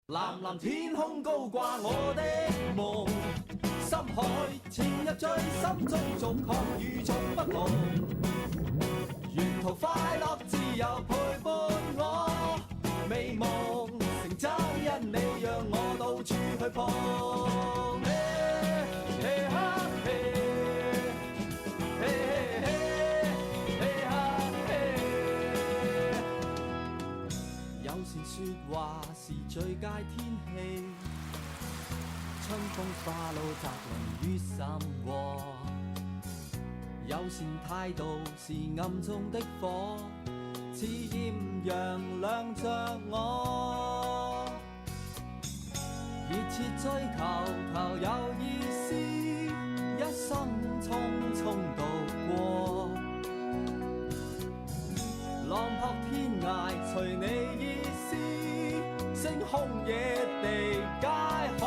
藍藍天空高掛我的夢，深海潛入最心中，逐項與眾不同。沿途快樂自由陪伴我，美夢成真因你讓我到處去碰。友善說話是最佳天氣，春風化露澤林於心窩。友善態度是暗中的火，似豔陽亮着我。熱切追求求有意思，一生匆匆度過。浪撲天涯隨你意思，星空野地皆可。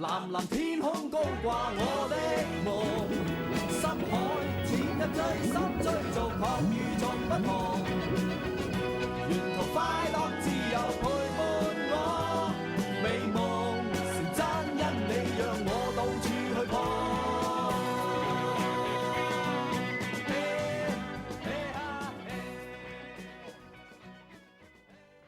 藍藍天空高掛我的夢，深海潛入最深追逐，確與眾不同。